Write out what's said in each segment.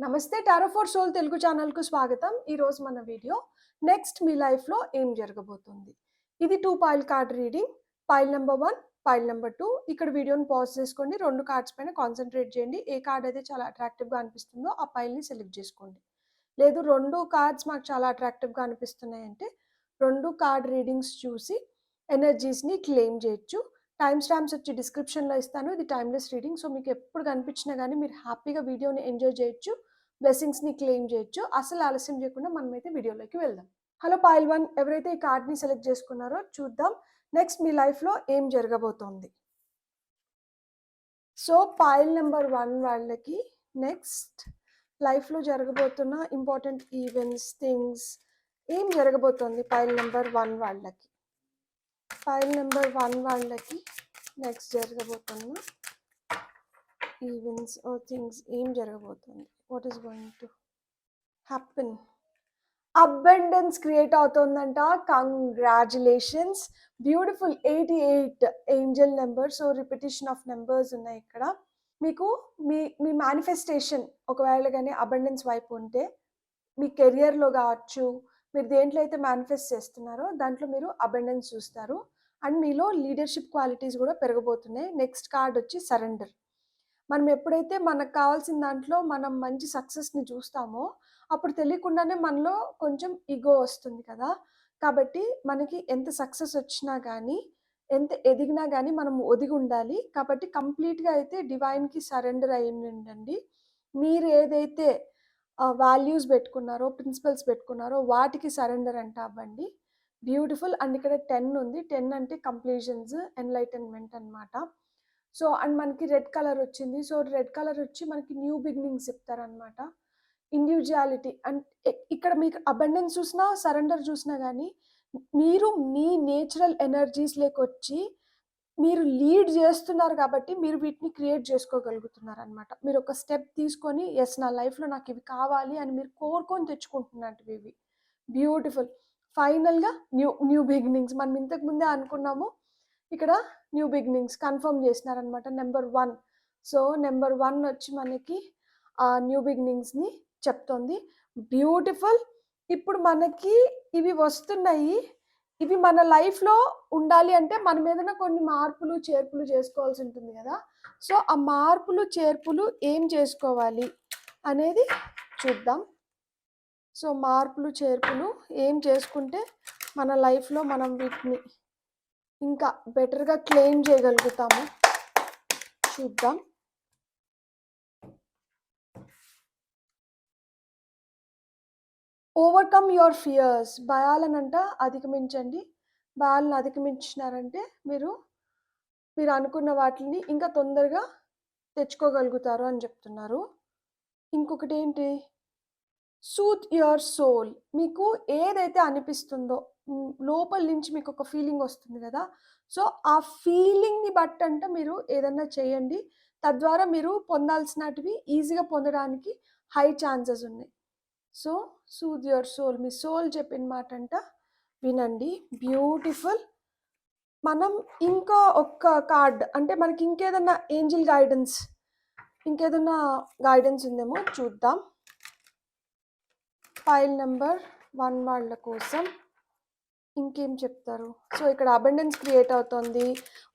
నమస్తే tarot for soul Telugu ఛానల్కు స్వాగతం. ఈరోజు మన వీడియో నెక్స్ట్ మీ లైఫ్లో ఏం జరగబోతుంది. ఇది 2 pile card reading. Pile number 1, pile number 2. ఇక్కడ వీడియోని పాజ్ చేసుకోండి. 2 కార్డ్స్ పైన కాన్సన్ట్రేట్ చేయండి. ఏ కార్డ్ అయితే చాలా అట్రాక్టివ్గా అనిపిస్తుందో ఆ పైల్ని సెలెక్ట్ చేసుకోండి. లేదు 2 కార్డ్స్ మాకు చాలా అట్రాక్టివ్గా అనిపిస్తున్నాయంటే 2 కార్డ్ రీడింగ్స్ చూసి ఎనర్జీస్ని క్లెయిమ్ చేయొచ్చు. టైమ్ స్టాంప్స్ వచ్చి డిస్క్రిప్షన్లో ఇస్తాను. ఇది టైమ్లెస్ రీడింగ్. సో మీకు ఎప్పుడు కనిపించినా కానీ మీరు హ్యాపీగా వీడియోని ఎంజాయ్ చేయొచ్చు, బ్లెస్సింగ్స్ని క్లెయిమ్ చేయొచ్చు. అసలు ఆలస్యం చేయకుండా మనమైతే వీడియోలోకి వెళ్దాం. హలో పైల్ 1, ఎవరైతే ఈ కార్డ్ని సెలెక్ట్ చేసుకున్నారో చూద్దాం నెక్స్ట్ మీ లైఫ్లో ఏం జరగబోతోంది. సో పైల్ నెంబర్ 1 వాళ్ళకి నెక్స్ట్ లైఫ్లో జరగబోతున్న ఇంపార్టెంట్ ఈవెంట్స్, థింగ్స్ ఏం జరగబోతోంది పైల్ నెంబర్ 1 వాళ్ళకి. పైల్ నెంబర్ 1 వాళ్ళకి నెక్స్ట్ జరగబోతున్న ఈవెంట్స్ ఆర్ థింగ్స్ ఏం జరగబోతుంది, what is going to happen. Abundance create అవుతుందంట. Congratulations, beautiful. 88 angel number. So repetition of numbers ఉన్నాయి ఇక్కడ. మీకు మీ మేనిఫెస్టేషన్ ఒకవేళ కానీ అబండెన్స్ వైపు ఉంటే మీ కెరియర్లో కావచ్చు, మీరు దేంట్లో అయితే మేనిఫెస్ట్ చేస్తున్నారో దాంట్లో మీరు అబండెన్స్ చూస్తారు. అండ్ మీలో లీడర్షిప్ క్వాలిటీస్ కూడా పెరగబోతున్నాయి. నెక్స్ట్ కార్డ్ వచ్చి సరెండర్. మనం ఎప్పుడైతే మనకు కావాల్సిన దాంట్లో మనం మంచి సక్సెస్ని చూస్తామో అప్పుడు తెలియకుండానే మనలో కొంచెం ఈగో వస్తుంది కదా. కాబట్టి మనకి ఎంత సక్సెస్ వచ్చినా కానీ, ఎంత ఎదిగినా కానీ మనం ఒదిగి ఉండాలి. కాబట్టి కంప్లీట్గా అయితే డివైన్కి సరెండర్ అయి ఉండండి. మీరు ఏదైతే వాల్యూస్ పెట్టుకున్నారో, ప్రిన్సిపల్స్ పెట్టుకున్నారో వాటికి సరెండర్ అంటే అవ్వండి. బ్యూటిఫుల్. అండ్ ఇక్కడ 10 ఉంది. 10 అంటే కంప్లీషన్స్, ఎన్లైటన్మెంట్ అనమాట. సో అండ్ మనకి రెడ్ కలర్ వచ్చింది. సో రెడ్ కలర్ వచ్చి మనకి న్యూ బిగినింగ్స్ చెప్తారనమాట. ఇండివిజువాలిటీ. అండ్ ఇక్కడ మీకు అబండెన్స్ చూసినా, సరెండర్ చూసినా కానీ మీరు మీ నేచురల్ ఎనర్జీస్లోకి వచ్చి మీరు లీడ్ చేస్తున్నారు కాబట్టి మీరు వీటిని క్రియేట్ చేసుకోగలుగుతున్నారు అనమాట. మీరు ఒక స్టెప్ తీసుకొని ఎస్ నా లైఫ్లో నాకు ఇవి కావాలి అని మీరు కోరుకొని తెచ్చుకుంటున్నట్టు ఇవి. బ్యూటిఫుల్. ఫైనల్గా న్యూ బిగినింగ్స్ మనం ఇంతకు ముందే అనుకున్నాము, ఇక్కడ న్యూ బిగినింగ్స్ కన్ఫర్మ్ చేసినారనమాట నెంబర్ 1. సో నెంబర్ 1 వచ్చి మనకి ఆ న్యూ బిగినింగ్స్ని చెప్తోంది. బ్యూటిఫుల్. ఇప్పుడు మనకి ఇవి వస్తున్నాయి. ఇవి మన లైఫ్లో ఉండాలి అంటే మనం ఏదైనా కొన్ని మార్పులు చేర్పులు చేసుకోవాల్సి ఉంటుంది కదా. సో ఆ మార్పులు చేర్పులు ఏం చేసుకోవాలి అనేది చూద్దాం. సో మార్పులు చేర్పులు ఏం చేసుకుంటే మన లైఫ్లో మనం వీటిని ఇంకా బెటర్గా క్లెయిమ్ చేయగలుగుతాము చూద్దాం. Overcome your fears. భయాలనంట అధిగమించండి. భయాలను అధిగమించినారంటే మీరు అనుకున్న వాటిని ఇంకా తొందరగా తెచ్చుకోగలుగుతారు అని చెప్తున్నారు. ఇంకొకటి ఏంటి, సూత్ యువర్ సోల్. మీకు ఏదైతే అనిపిస్తుందో లోపల నుంచి మీకు ఒక ఫీలింగ్ వస్తుంది కదా. సో ఆ ఫీలింగ్ని బట్టి అంటే మీరు ఏదన్నా చేయండి. తద్వారా మీరు పొందాల్సినటివి ఈజీగా పొందడానికి హై ఛాన్సెస్ ఉన్నాయి. సో సూత్ యువర్ సోల్, మీ సోల్ చెప్పిన మాట అంట వినండి. బ్యూటిఫుల్. మనం ఇంకా ఒక్క కార్డ్ అంటే మనకి ఇంకేదన్నా ఏంజిల్ గైడెన్స్, ఇంకేదన్నా గైడెన్స్ ఉందేమో చూద్దాం. పైల్ నెంబర్ 1 వాళ్ళ కోసం ఇంకేం చెప్తారు. సో ఇక్కడ అబండెన్స్ క్రియేట్ అవుతుంది.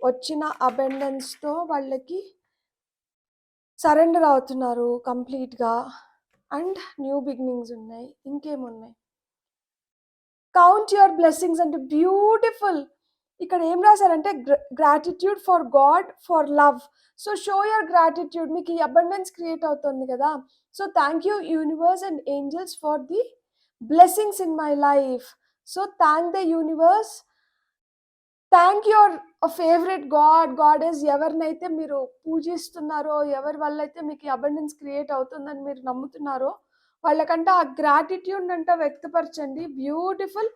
వచ్చిన అబండెన్స్తో వాళ్ళకి సరెండర్ అవుతున్నారు కంప్లీట్గా. అండ్ న్యూ బిగినింగ్స్ ఉన్నాయి. ఇంకేమున్నాయి, కౌంట్ యువర్ బ్లెస్సింగ్స్ అంటే బ్యూటిఫుల్. ఇక్కడ ఏం రాశారంటే gratitude for God, for love. So show your gratitude. మీకు ఈ అబండెన్స్ క్రియేట్ అవుతుంది కదా. So thank you universe and angels for the blessings in my life. So thank the universe, thank your favourite goddess. ఎవరినైతే మీరు పూజిస్తున్నారో, ఎవరి వల్ల అయితే మీకు అబండెన్స్ క్రియేట్ అవుతుందని మీరు నమ్ముతున్నారో వాళ్ళకంటే ఆ గ్రాటిట్యూడ్ అంట వ్యక్తపరచండి. బ్యూటిఫుల్.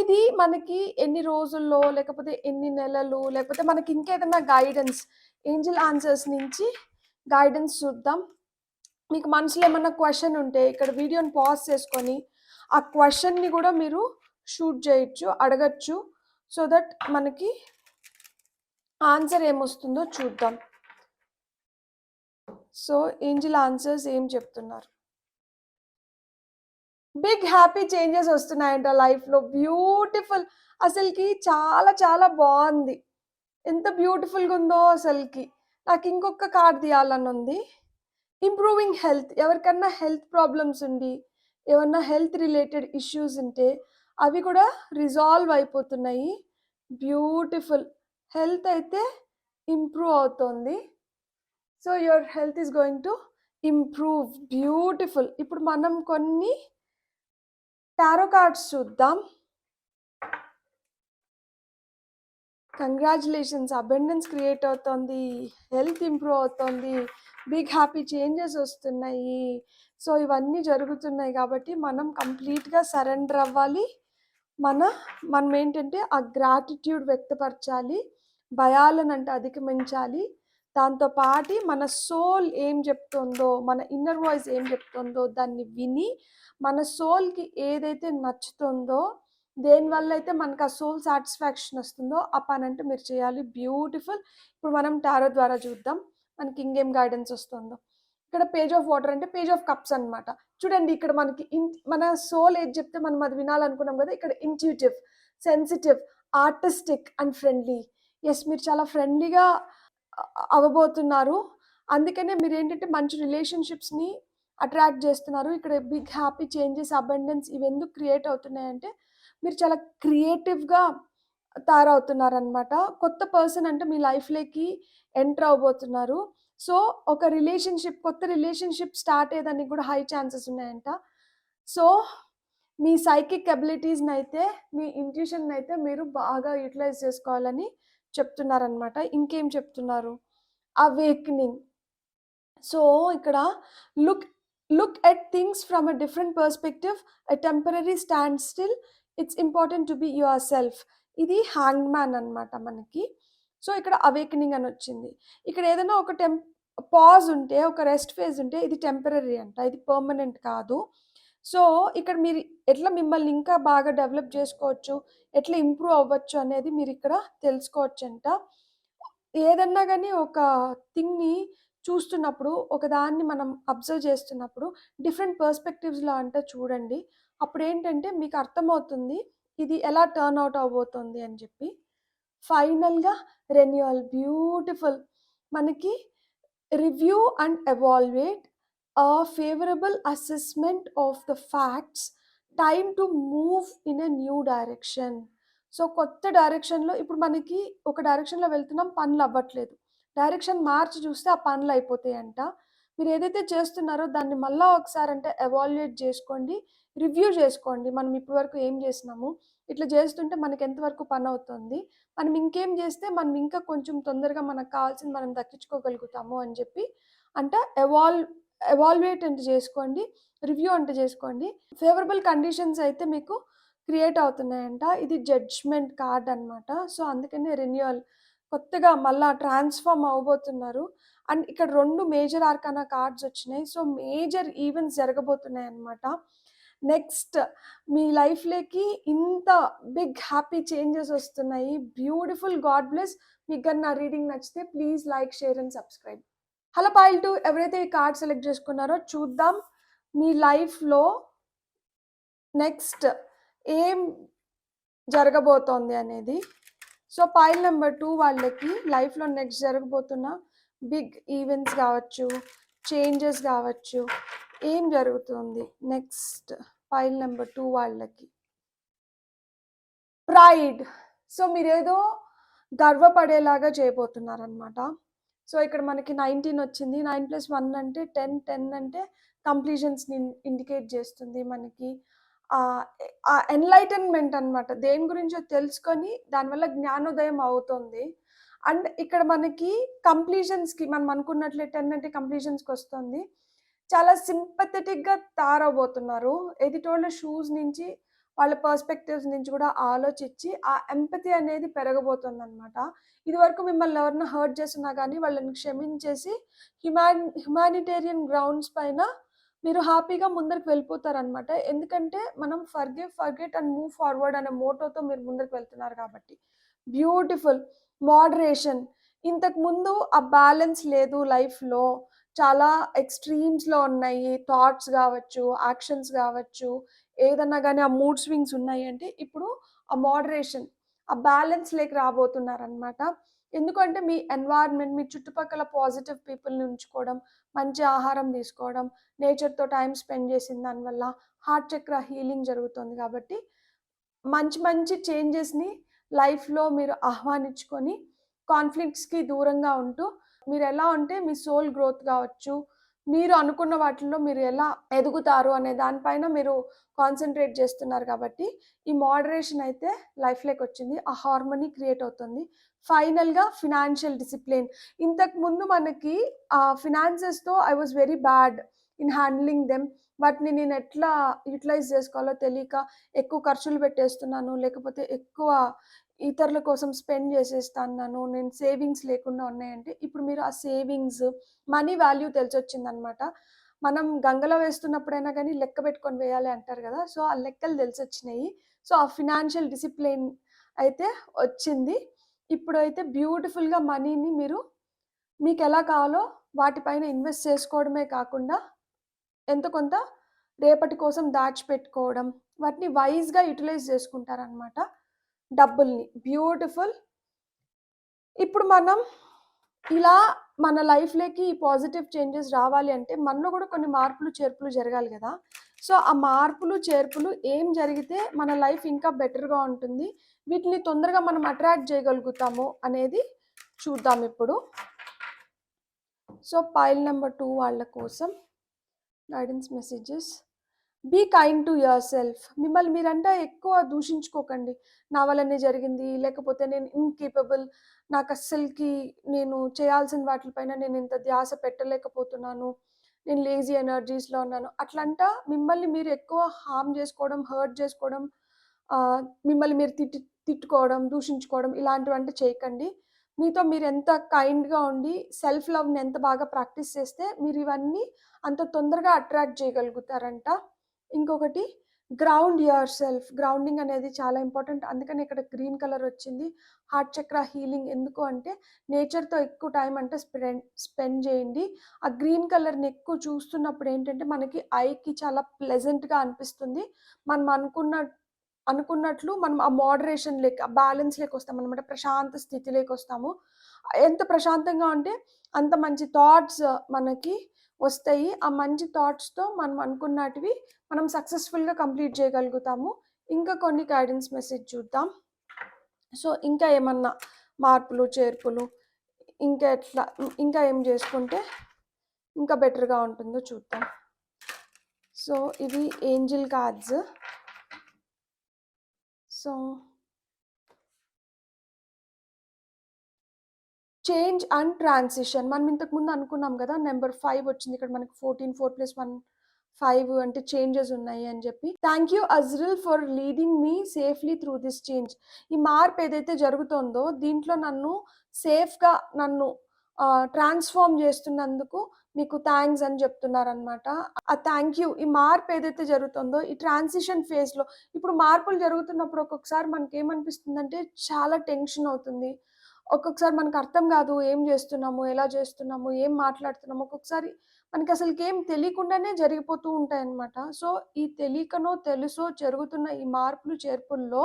ఇది మనకి ఎన్ని రోజుల్లో, లేకపోతే ఎన్ని నెలలు, లేకపోతే మనకి ఇంకేదైనా గైడెన్స్, ఏంజిల్ ఆన్సర్స్ నుంచి గైడెన్స్ చూద్దాం. మీకు మనసులో ఏమన్నా క్వశ్చన్ ఉంటే ఇక్కడ వీడియోని పాజ్ చేసుకొని ఆ క్వశ్చన్ని కూడా మీరు షూట్ చేయొచ్చు, అడగచ్చు. సో దట్ మనకి ఆన్సర్ ఏమొస్తుందో చూద్దాం. సో ఏంజిల్ ఆన్సర్స్ ఏం చెప్తున్నారు. బిగ్ హ్యాపీ చేంజెస్ వస్తున్నాయంట లైఫ్లో. బ్యూటిఫుల్, అసలుకి చాలా చాలా బాగుంది. ఎంత బ్యూటిఫుల్గా ఉందో అసలుకి. నాకు ఇంకొక కార్డ్ తీయాలని ఉంది. ఇంప్రూవింగ్ హెల్త్, ఎవరికన్నా హెల్త్ ప్రాబ్లమ్స్ ఉండి ఏమన్నా హెల్త్ రిలేటెడ్ ఇష్యూస్ ఉంటే అవి కూడా రిజాల్వ్ అయిపోతున్నాయి. బ్యూటిఫుల్, హెల్త్ అయితే ఇంప్రూవ్ అవుతుంది. So your health is going to improve. Beautiful. ఇప్పుడు మనం కొన్ని టారో కార్డ్స్ చూద్దాం. కంగ్రాచులేషన్స్, అబెండెన్స్ క్రియేట్ అవుతుంది, హెల్త్ ఇంప్రూవ్ అవుతుంది, బిగ్ హ్యాపీ చేంజెస్ వస్తున్నాయి. సో ఇవన్నీ జరుగుతున్నాయి కాబట్టి మనం కంప్లీట్గా సరెండర్ అవ్వాలి. మనం ఏంటంటే ఆ గ్రాటిట్యూడ్ వ్యక్తపరచాలి, భయాలను అంటే అధిగమించాలి. దాంతోపాటి మన సోల్ ఏం చెప్తుందో, మన ఇన్నర్ వాయిస్ ఏం చెప్తుందో దాన్ని విని మన సోల్కి ఏదైతే నచ్చుతుందో, దేనివల్ల అయితే మనకు ఆ సోల్ సాటిస్ఫాక్షన్ వస్తుందో ఆ పని అంటే మీరు చేయాలి. బ్యూటిఫుల్. ఇప్పుడు మనం టారో ద్వారా చూద్దాం మనకి ఇంకేం గైడెన్స్ వస్తుందో. ఇక్కడ పేజ్ ఆఫ్ వాటర్ అంటే పేజ్ ఆఫ్ కప్స్ అనమాట. చూడండి ఇక్కడ మనకి మన సోల్ ఏది చెప్తే మనం అది వినాలనుకున్నాం కదా. ఇక్కడ intuitive, sensitive, artistic and friendly. Yes, మీరు చాలా ఫ్రెండ్లీగా అవ్వబోతున్నారు. అందుకనే మీరు ఏంటంటే మంచి రిలేషన్షిప్స్ని అట్రాక్ట్ చేస్తున్నారు. ఇక్కడ బిగ్ హ్యాపీ చేంజెస్, అబండెన్స్ ఇవి ఎందుకు క్రియేట్ అవుతున్నాయంటే మీరు చాలా క్రియేటివ్గా తయారవుతున్నారనమాట. కొత్త పర్సన్ అంటే మీ లైఫ్లోకి ఎంటర్ అవబోతున్నారు. సో ఒక కొత్త రిలేషన్షిప్ స్టార్ట్ అయ్యేదానికి కూడా హై ఛాన్సెస్ ఉన్నాయంట. సో మీ సైకిక్ అబిలిటీస్ని అయితే, మీ ఇంట్యూషన్ని అయితే మీరు బాగా యూటిలైజ్ చేసుకోవాలని చెప్తున్నారనమాట. ఇంకేం చెప్తున్నారు? అవేకనింగ్. సో ఇక్కడ look at things from a different perspective, a temporary stand still, it's important to be your self. ఇది హ్యాంగ్ మ్యాన్ అనమాట మనకి. సో ఇక్కడ అవేకనింగ్ అని వచ్చింది. ఇక్కడ ఏదైనా ఒక పాజ్ ఉంటే, ఒక రెస్ట్ ఫేజ్ ఉంటే ఇది టెంపరరీ అంట, ఇది పర్మనెంట్ కాదు. సో ఇక్కడ మీరు ఎట్లా మిమ్మల్ని ఇంకా బాగా డెవలప్ చేసుకోవచ్చు, ఎట్లా ఇంప్రూవ్ అవ్వచ్చు అనేది మీరు ఇక్కడ తెలుసుకోవచ్చు అంట. ఏదన్నా కానీ ఒక థింగ్ని చూస్తున్నప్పుడు, ఒకదాన్ని మనం అబ్జర్వ్ చేస్తున్నప్పుడు డిఫరెంట్ పర్స్పెక్టివ్స్లో అంటే చూడండి. అప్పుడు ఏంటంటే మీకు అర్థమవుతుంది ఇది ఎలా టర్న్ అవుట్ అవబోతుంది అని చెప్పి. ఫైనల్గా రెన్యువల్. బ్యూటిఫుల్. మనకి review and evaluate, a favorable assessment of the facts, time to move in a new direction. So కొత్త డైరెక్షన్లో ఇప్పుడు మనకి ఒక డైరెక్షన్లో వెళ్తున్నాం, పనులు అవ్వట్లేదు. డైరెక్షన్ మార్చి చూస్తే ఆ పనులు అయిపోతాయంట. మీరు ఏదైతే చేస్తున్నారో దాన్ని మళ్ళీ ఒకసారి అంటే ఎవాల్యుయేట్ చేసుకోండి, రివ్యూ చేసుకోండి. మనం ఇప్పటి వరకు ఏం చేసినాము, ఇట్లా చేస్తుంటే మనకి ఎంతవరకు పని అవుతుంది, మనం ఇంకేం చేస్తే మనం ఇంకా కొంచెం తొందరగా మనకు కావాల్సింది మనం దక్కించుకోగలుగుతాము అని చెప్పి అంటే ఎవాల్యుయేట్ అంటే చేసుకోండి, రివ్యూ అంటే చేసుకోండి. ఫేవరబుల్ కండిషన్స్ అయితే మీకు క్రియేట్ అవుతున్నాయంట. ఇది జడ్జ్మెంట్ కార్డ్ అనమాట. సో అందుకనే రెన్యువల్, కొత్తగా మళ్ళా ట్రాన్స్ఫార్మ్ అవ్వబోతున్నారు. అండ్ ఇక్కడ 2 మేజర్ ఆర్కానా కార్డ్స్ వచ్చినాయి. సో మేజర్ ఈవెంట్స్ జరగబోతున్నాయి అనమాట. నెక్స్ట్ మీ లైఫ్లోకి ఇంత బిగ్ హ్యాపీ చేంజెస్ వస్తున్నాయి. బ్యూటిఫుల్. God bless. మీకు కానీ నా రీడింగ్ నచ్చితే please like, share and subscribe. Hello pile 2, ఎవరైతే ఈ కార్డ్ సెలెక్ట్ చేసుకున్నారో చూద్దాం మీ లైఫ్లో నెక్స్ట్ ఏం జరగబోతోంది అనేది. సో పైల్ నెంబర్ 2 వాళ్ళకి లైఫ్లో నెక్స్ట్ జరగబోతున్న బిగ్ ఈవెంట్స్ కావచ్చు, చేంజెస్ కావచ్చు, ఏం జరుగుతుంది నెక్స్ట్ పైల్ నెంబర్ 2 వాళ్ళకి. ప్రైడ్. సో మీరేదో గర్వపడేలాగా చేయబోతున్నారనమాట. సో ఇక్కడ మనకి 19 వచ్చింది. 9+1 అంటే 10, 10 అంటే కంప్లీషన్స్ని ఇండికేట్ చేస్తుంది మనకి. ఎన్లైటన్మెంట్ అనమాట. దేని గురించో తెలుసుకొని దానివల్ల జ్ఞానోదయం అవుతుంది. అండ్ ఇక్కడ మనకి కంప్లీషన్స్కి మనం అనుకున్నట్లే 10 అంటే కంప్లీషన్స్కి వస్తుంది. చాలా సింపథెటిక్గా తయారవబోతున్నారు. ఎదుటోళ్ళ షూస్ నుంచి, వాళ్ళ పర్స్పెక్టివ్స్ నుంచి కూడా ఆలోచించి ఆ ఎంపతి అనేది పెరగబోతుంది అనమాట. ఇదివరకు మిమ్మల్ని ఎవరైనా హర్ట్ చేస్తున్నా కానీ వాళ్ళని క్షమించేసి హ్యుమానిటేరియన్ గ్రౌండ్స్ పైన మీరు హ్యాపీగా ముందరికి వెళ్ళిపోతారనమాట. ఎందుకంటే మనం ఫర్గెట్ అండ్ మూవ్ ఫార్వర్డ్ అనే మోటోతో మీరు ముందరికి వెళ్తున్నారు కాబట్టి. బ్యూటిఫుల్. మోడరేషన్. ఇంతకు ముందు ఆ బ్యాలెన్స్ లేదు లైఫ్లో, చాలా ఎక్స్‌ట్రీమ్స్‌లో ఉన్నాయి. థాట్స్ గావచ్చు, యాక్షన్స్ గావచ్చు, ఏదన్నా గాని ఆ మూడ్ స్వింగ్స్ ఉన్నాయి అంటే, ఇప్పుడు ఆ మోడరేషన్, ఆ బ్యాలెన్స్‌లోకి రాబోతున్నారనమాట. ఎందుకంటే మీ ఎన్వైర్న్‌మెంట్, మీ చుట్టుపక్కల పాజిటివ్ పీపుల్‌ని ఉంచుకోవడం, మంచి ఆహారం తీసుకోవడం, నేచర్‌తో టైమ్ స్పెండ్ చేసిన దానివల్ల హార్ట్ చక్ర హీలింగ్ జరుగుతుంది కాబట్టి, మంచి మంచి చేంజెస్‌ని లైఫ్‌లో మీరు ఆహ్వానించుకొని, కాన్‌ఫ్లిక్ట్స్‌కి దూరంగా ఉంటూ, మీరెలా ఉంటే మీ సోల్ గ్రోత్ కావచ్చు, మీరు అనుకున్న వాటిల్లో మీరు ఎలా ఎదుగుతారు అనే దానిపైన మీరు కాన్సంట్రేట్ చేస్తున్నారు కాబట్టి, ఈ మోడరేషన్ అయితే లైఫ్‌లోకొచ్చింది. ఆ హార్మనీ క్రియేట్ అవుతుంది. ఫైనల్‌గా ఫినాన్షియల్ డిసిప్లిన్. ఇంతకుముందు మనకి ఫినాన్సెస్‌తో I was very bad in handling them. వాటిని నేను ఎట్లా యుటిలైజ్ చేసుకోవాలో తెలియక ఎక్కువ ఖర్చులు పెట్టేస్తున్నాను. లేకపోతే ఎక్కువ ఇతరుల కోసం స్పెండ్ చేసేస్తన్నాను. నేను సేవింగ్స్ లేకుండా ఉన్నాయంటే, ఇప్పుడు మీరు ఆ సేవింగ్స్, మనీ వాల్యూ తెలిసొచ్చిందనమాట. మనం గంగలో వేస్తున్నప్పుడైనా గానీ లెక్క పెట్టుకొని వేయాలి అంటారు గదా! సో, ఆ లెక్కలు తెలిసొచ్చినాయి. సో, ఆ ఫినాన్షియల్ డిసిప్లిన్ అయితే వచ్చింది. ఇప్పుడైతే బ్యూటిఫుల్‌గా మనీని మీరు మీకెలా కావాలో వాటిపైన ఇన్వెస్ట్ చేసుకోవడమే కాకుండా, ఎంతో కొంత రేపటి కోసం దాచిపెట్టుకోవడం, వాటిని వైస్‌గా యుటిలైజ్ చేసుకుంటారనమాట డబ్బుల్ని. బ్యూటిఫుల్. ఇప్పుడు మనం ఇలా మన లైఫ్‌లోకి ఈ పాజిటివ్ చేంజెస్ రావాలి అంటే, మనలో కూడా కొన్ని మార్పులు, చేర్పులు జరగాలి గదా! సో, ఆ మార్పులు, చేర్పులు ఏం జరిగితే మన లైఫ్ ఇంకా బెటర్‌గా ఉంటుంది, వీటిని తొందరగా మనం అట్రాక్ట్ చేయగలుగుతాము అనేది చూద్దామిప్పుడు. సో, పైల్ నంబర్ 2 వాళ్ళ కోసం guidance messages. Be kind to yourself. మిమ్మల్ని మీరంటే ఎక్కువ దూషించుకోకండి. నా వల్లనే జరిగింది, లేకపోతే నేను ఇన్‌కేపబుల్, నాకస్సలకి నేను చేయాల్సిన వాటిపైన నేను ఇంత ధ్యాస పెట్టలేకపోతున్నాను, నేను లేజీ ఎనర్జీస్‌లో ఉన్నాను. అట్లంటా మిమ్మల్ని మీరు ఎక్కువ హార్మ్ చేసుకోవడం, హర్ట్ చేసుకోవడం, మిమ్మల్ని మీరు తిట్టుకోవడం, దూషించుకోవడం ఇలాంటివంటే చేయకండి. మీతో మీరు ఎంత కైండ్‌గా ఉండి, సెల్ఫ్ లవ్‌ని ఎంత బాగా ప్రాక్టీస్ చేస్తే మీరు ఇవన్నీ అంత తొందరగా అట్రాక్ట్ చేయగలుగుతారంట. ఇంకొకటి, గ్రౌండ్ యువర్ సెల్ఫ్. గ్రౌండింగ్ అనేది చాలా ఇంపార్టెంట్. అందుకని ఇక్కడ గ్రీన్ కలర్ వచ్చింది. హార్ట్ చక్ర హీలింగ్ ఎందుకు అంటే, నేచర్‌తో ఎక్కువ టైం అంటే స్పెండ్ చేయండి. ఆ గ్రీన్ కలర్‌ని ఎక్కువ చూస్తున్నప్పుడు ఏంటంటే, మనకి ఐకి చాలా ప్లెజెంట్‌గా అనిపిస్తుంది. మనం అనుకున్నట్లు మనం ఆ మోడరేషన్ లెక్క, బ్యాలెన్స్ వస్తామనమాట. ప్రశాంత స్థితిలోకొస్తాము. ఎంత ప్రశాంతంగా ఉంటే అంత మంచి థాట్స్ మనకి వస్తాయి. ఆ మంచి థాట్స్‌తో మనం అనుకున్నటివి మనం సక్సెస్‌ఫుల్‌గా కంప్లీట్ చేయగలుగుతాము. ఇంకా కొన్ని గైడెన్స్ మెసేజ్ చూద్దాం. సో, ఇంకా ఏమన్నా మార్పులు, చేర్పులు ఇంకా ఎట్లా ఇంకా ఏం చేసుకుంటే ఇంకా బెటర్‌గా ఉంటుందో చూద్దాం. సో, ఇవి Angel cards. So, change and transition. మనం ఇంతకుముందు అనుకున్నాం గదా! నంబర్ 5 వచ్చింది. ఇక్కడ మనకి 14, 4+1 5 అంటే చేంజెస్ ఉన్నాయి అని జెప్పి. Thank you Azrael for leading me safely through this change. ఈ మార్పు ఏదైతే జరుగుతోందో దీంట్లో నన్ను ట్రాన్స్‌ఫార్మ్ జేస్తున్నందుకు మీకు థాంక్స్ అని జెప్తున్నారనమాట. ఆ థాంక్ యూ, ఈ మార్పు ఏదైతే జరుగుతుందో ఈ ట్రాన్సిషన్ ఫేజ్‌లో, ఇప్పుడు మార్పులు జరుగుతున్నప్పుడు ఒక్కొక్కసారి మనకేమనిపిస్తుందంటే చాలా టెన్షన్ అవుతుంది. ఒక్కొక్కసారి మనకు అర్థం కాదు. ఏం చేస్తున్నాము? ఎలా చేస్తున్నాము? ఏం మాట్లాడుతున్నాము? ఒక్కొక్కసారి మనకసలకేం తెలియకుండానే జరిగిపోతూ ఉంటాయన్నమాట. సో, ఈ తెలియకనో, తెలుసో జరుగుతున్న ఈ మార్పులు, చేర్పుల్లో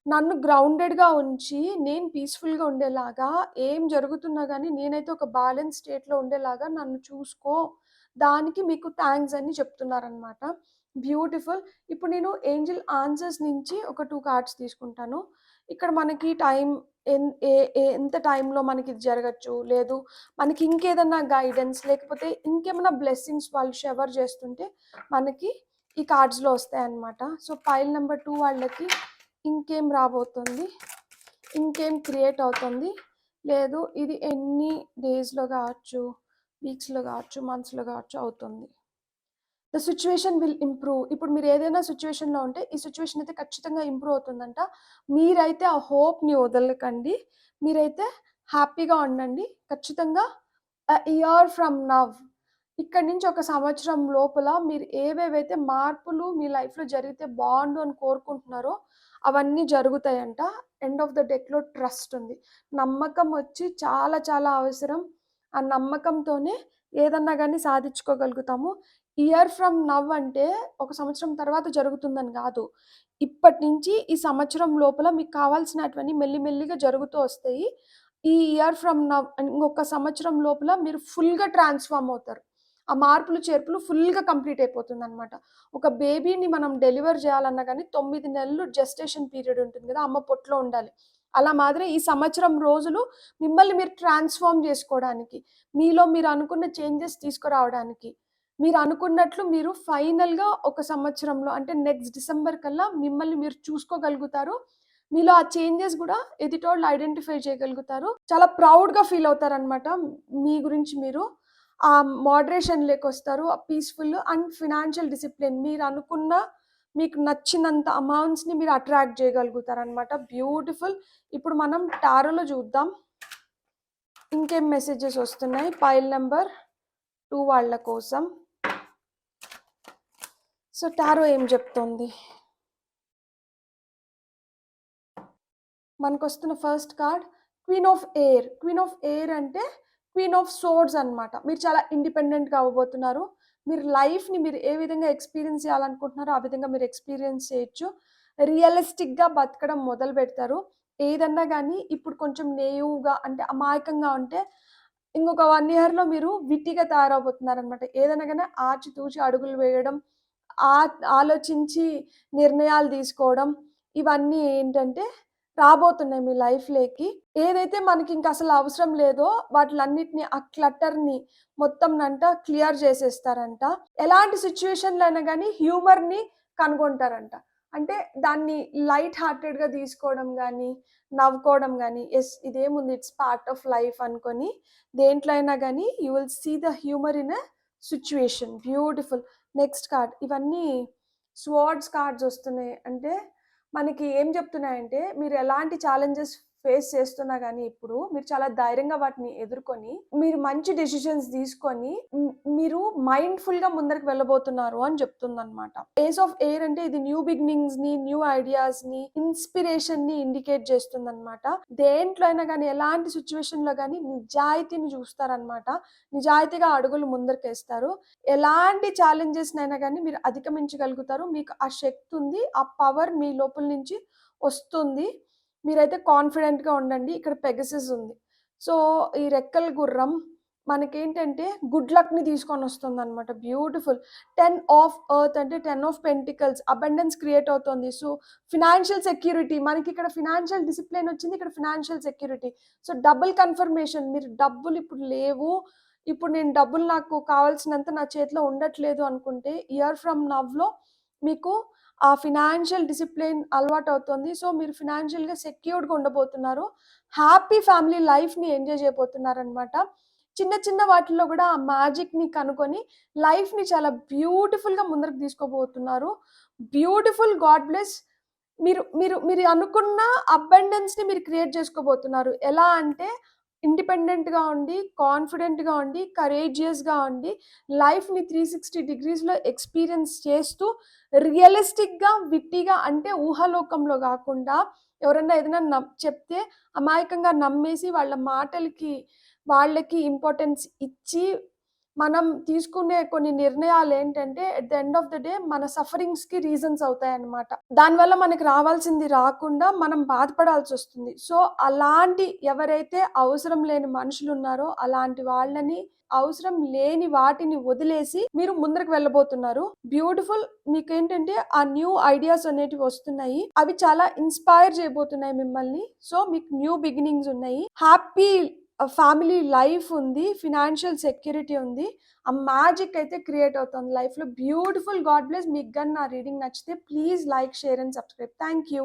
నన్ను గ్రౌండెడ్‌గా ఉంచి, నేను పీస్‌ఫుల్‌గా ఉండేలాగా, ఏం జరుగుతున్నా గానీ నేనైతే ఒక బ్యాలెన్స్ స్టేట్‌లో ఉండేలాగా నన్ను చూసుకో. దానికి మీకు థాంక్స్ అని చెప్తున్నారనమాట. బ్యూటిఫుల్. ఇప్పుడు నేను ఏంజెల్ ఆన్సర్స్ నుంచి ఒక 2 కార్డ్స్ తీసుకుంటాను. ఇక్కడ మనకి టైం ఎన్ ఏ ఏ ఎంత టైంలో మనకిది జరగచ్చు, లేదు మనకి ఇంకేదన్నా గైడెన్స్, లేకపోతే ఇంకేమన్నా బ్లెస్సింగ్స్ వాళ్ళు షవర్ చేస్తుంటే మనకి ఈ కార్డ్స్‌లో వస్తాయన్నమాట. సో, పైల్ నంబర్ 2 వాళ్ళకి ఇంకేం రాబోతుంది? ఇంకేం క్రియేట్ అవుతుంది? లేదు ఇది ఎన్ని డేస్‌లో గావచ్చు, వీక్స్‌లో గావచ్చు, మంత్స్‌లో గావచ్చు అవుతుంది. The situation will improve. ఇప్పుడు మీరు ఏదైనా సిట్యుయేషన్‌లో ఉంటే, ఈ సిట్యుయేషన్ అయితే ఖచ్చితంగా ఇంప్రూవ్ అవుతుందంట. మీరైతే ఆ హోప్‌ని వదలకండి. మీరైతే హ్యాపీగా ఉండండి. ఖచ్చితంగా ఇయర్ ఫ్రమ్ నవ్, ఇక్కడి నుంచి ఒక సంవత్సరం లోపల మీరు ఏవేవైతే మార్పులు మీ లైఫ్‌లో జరిగితే బావుండు అని కోరుకుంటున్నారో, అవన్నీ జరుగుతాయంట. ఎండ్ ఆఫ్ ద డెక్‌లో ట్రస్ట్ ఉంది. నమ్మకం వచ్చి చాలా చాలా అవసరం. ఆ నమ్మకంతోనే ఏదన్నా గాని సాధించుకోగలుగుతాము. ఇయర్ ఫ్రమ్ నవ్ అంటే ఒక సంవత్సరం తర్వాత జరుగుతుందని గాదు. ఇప్పటి నుంచి ఈ సంవత్సరం లోపల మీకు కావాల్సినటువన్నీ మెల్లి మెల్లిగా జరుగుతూ వస్తాయి. ఈ ఇయర్ ఫ్రమ్ నవ్ ఇంకొక సంవత్సరం లోపల మీరు ఫుల్‌గా ట్రాన్స్‌ఫార్మ్ అవుతారు. ఆ మార్పులు, చేర్పులు ఫుల్‌గా కంప్లీట్ అయిపోతుందనమాట. ఒక బేబీని మనం డెలివర్ జేయాలన్నా గాని 9 నెలలు జెస్టేషన్ పీరియడ్ ఉంటుంది గదా! అమ్మ పొట్టలో ఉండాలి. అలా మాదిరి ఈ సంవత్సరం రోజులు మిమ్మల్ని మీరు ట్రాన్స్‌ఫార్మ్ జేసుకోవడానికి, మీలో మీరు అనుకున్న చేంజెస్ తీసుకురావడానికి, మీరు అనుకున్నట్లు మీరు ఫైనల్‌గా ఒక సంవత్సరంలో అంటే నెక్స్ట్ డిసెంబర్ కల్లా మిమ్మల్ని మీరు చూసుకోగలుగుతారు. మీలో ఆ చేంజెస్ గూడా ఎదుటోళ్ళు ఐడెంటిఫై చేయగలుగుతారు. చాలా ప్రౌడ్‌గా ఫీల్ అవుతారనమాట. మీ గురించి మీరు. ఆ మోడరేషన్‌లోకొస్తారు. ఆ పీస్‌ఫుల్ అండ్ ఫినాన్షియల్ డిసిప్లిన్ మీరనుకున్న మీకు నచ్చినంత అమౌంట్స్‌ని మీరు అట్రాక్ట్ చేయగలుగుతారనమాట. బ్యూటిఫుల్. ఇప్పుడు మనం టారోలో చూద్దాం. ఇంకేం మెసేజెస్ వస్తున్నాయి. పైల్ నంబర్ 2 వాళ్ళ కోసం. సో, టారో ఏం చెప్తోంది? మనకొస్తున్న first card queen of air. Queen of air అంటే క్వీన్ ఆఫ్ సోర్డ్స్ అన్నమాట. మీరు చాలా ఇండిపెండెంట్‌గా అవ్వబోతున్నారు. మీరు లైఫ్‌ని మీరు ఏ విధంగా ఎక్స్‌పీరియన్స్ చేయాలనుకుంటున్నారో ఆ విధంగా మీరు ఎక్స్‌పీరియన్స్ చేయొచ్చు. రియలిస్టిక్‌గా బతకడం మొదలుపెడతారు. ఏదన్నా గాని ఇప్పుడు కొంచెం నేయివ్‌గా అంటే అమాయకంగా ఉంటే ఇంకొక 1 ఇయర్‌లో మీరు విట్టిగా తయారవబోతున్నారనమాట. ఏదైనా గాని ఆచితూచి అడుగులు వేయడం, ఆలోచించి నిర్ణయాలు తీసుకోవడం ఇవన్నీ ఏంటంటే రాబోతున్నాయి మీ లైఫ్‌లోకి. ఏదైతే మనకింక అసలు అవసరం లేదో వాటిలన్నిటిని ఆ క్లటర్‌ని మొత్తంనంట క్లియర్ చేసేస్తారంట. ఎలాంటి సిట్యుయేషన్‌లో అయినా గాని హ్యూమర్‌ని కనుగొంటారంట. అంటే దాన్ని లైట్ హార్టెడ్‌గా తీసుకోవడం గాని, నవ్వుకోవడం గాని, యెస్ ఇదేముంది ఇట్స్ పార్ట్ ఆఫ్ లైఫ్ అనుకోని దేంట్లో అయినా గాని you will see the humour in a situation. Beautiful. Next card. ఇవన్నీ స్వార్డ్స్ కార్డ్స్ వస్తున్నాయి. అంటే మనకి ఏం చెప్తున్నాయంటే, మీరు ఎలాంటి ఛాలెంజెస్ ఫేస్ చేస్తున్నా గాని ఇప్పుడు, మీరు చాలా ధైర్యంగా వాటిని ఎదుర్కొని, మీరు మంచి డెసిషన్స్ తీసుకొని, మీరు మైండ్‌ఫుల్‌గా ముందరికి వెళ్ళబోతున్నారు అని చెప్తుందనమాట. ఏస్ ఆఫ్ ఎయిర్ అంటే ఇది న్యూ బిగినింగ్స్‌ని, న్యూ ఐడియాస్‌ని, ఇన్‌స్పిరేషన్‌ని ఇండికేట్ చేస్తుందనమాట. దేంట్లో అయినా గాని, ఎలాంటి సిట్యుయేషన్‌లో గాని నిజాయితీని చూస్తారనమాట. నిజాయితీగా అడుగులు ముందరికేస్తారు. ఎలాంటి ఛాలెంజెస్‌నైనా గాని మీరు అధిగమించగలుగుతారు. మీకు ఆ శక్తి ఉంది. ఆ పవర్ మీ లోపల నుంచి వస్తుంది. మీరైతే కాన్ఫిడెంట్‌గా ఉండండి. ఇక్కడ పెగసస్ ఉంది. సో, ఈ రెక్కల గుర్రం మనకేంటంటే గుడ్ లక్‌ని తీసుకొనొస్తుందనమాట. బ్యూటిఫుల్. 10 ఆఫ్ ఎర్త్ అంటే 10 ఆఫ్ పెంటికల్స్ అబండెన్స్ క్రియేట్ అవుతుంది. సో, ఫినాన్షియల్ సెక్యూరిటీ మనకిక్కడ ఫినాన్షియల్ డిసిప్లిన్ వచ్చింది. ఇక్కడ financial security. So, double confirmation మీరు డబ్బులు ఇప్పుడు లేవు. ఇప్పుడు నేను డబ్బులు నాకు కావాల్సినంత నా చేతిలో ఉండట్లేదు అనుకుంటే ఇయర్ ఫ్రమ్ నవ్‌లో మీకు ఆ ఫినాన్షియల్ డిసిప్లిన్ అలవాటవుతుంది. సో, మీరు ఫినాన్షియల్‌గా సెక్యూర్డ్‌గా ఉండబోతున్నారు. హ్యాపీ ఫ్యామిలీ లైఫ్‌ని ఎంజాయ్ చేయబోతున్నారనమాట. చిన్న చిన్న వాటిల్లో గూడా ఆ మ్యాజిక్‌ని కనుగొని లైఫ్‌ని చాలా బ్యూటిఫుల్‌గా ముందరకు తీసుకోబోతున్నారు. బ్యూటిఫుల్. God bless. మీరు మీరు మీరు అనుకున్న అబండెన్స్‌ని మీరు క్రియేట్ చేసుకోబోతున్నారు. ఎలా అంటే ఇండిపెండెంట్‌గా ఉండి, కాన్ఫిడెంట్‌గా ఉండి, కరేజియస్‌గా ఉండి, లైఫ్‌ని 360 డిగ్రీస్‌లో ఎక్స్‌పీరియన్స్ చేస్తూ, రియలిస్టిక్‌గా, విట్టిగా అంటే ఊహాలోకంలో గాకుండా ఎవరన్నా ఏదైనా చెప్తే అమాయకంగా నమ్మేసి వాళ్ళ మాటలకి వాళ్ళకి ఇంపార్టెన్స్ ఇచ్చి మనం తీసుకునే కొన్ని నిర్ణయాలేంటంటే at the end of the day మన సఫరింగ్స్‌కి రీజన్స్ అవుతాయన్నమాట. దానివల్ల మనకి రావాల్సింది రాకుండా మనం బాధపడాల్సొస్తుంది. సో, అలాంటి ఎవరైతే అవసరం లేని మనుషులున్నారో అలాంటి వాళ్ళని అవసరం లేని వాటిని వదిలేసి మీరు ముందరకు వెళ్ళబోతున్నారు. బ్యూటిఫుల్. మీకేంటంటే ఆ న్యూ ఐడియాస్ అనేటివి వస్తున్నాయి. అవి చాలా ఇన్‌స్పైర్ చేయబోతున్నాయి మిమ్మల్ని. సో, మీకు న్యూ బిగినింగ్స్ ఉన్నాయి. హ్యాపీ ఫ్యామిలీ లైఫ్ ఉంది. ఫినాన్షియల్ సెక్యూరిటీ ఉంది. ఆ మ్యాజిక్ అయితే క్రియేట్ అవుతుంది లైఫ్‌లో. బ్యూటిఫుల్. God bless. మీకు గాని నా రీడింగ్ నచ్చితే please like, share and subscribe. Thank you.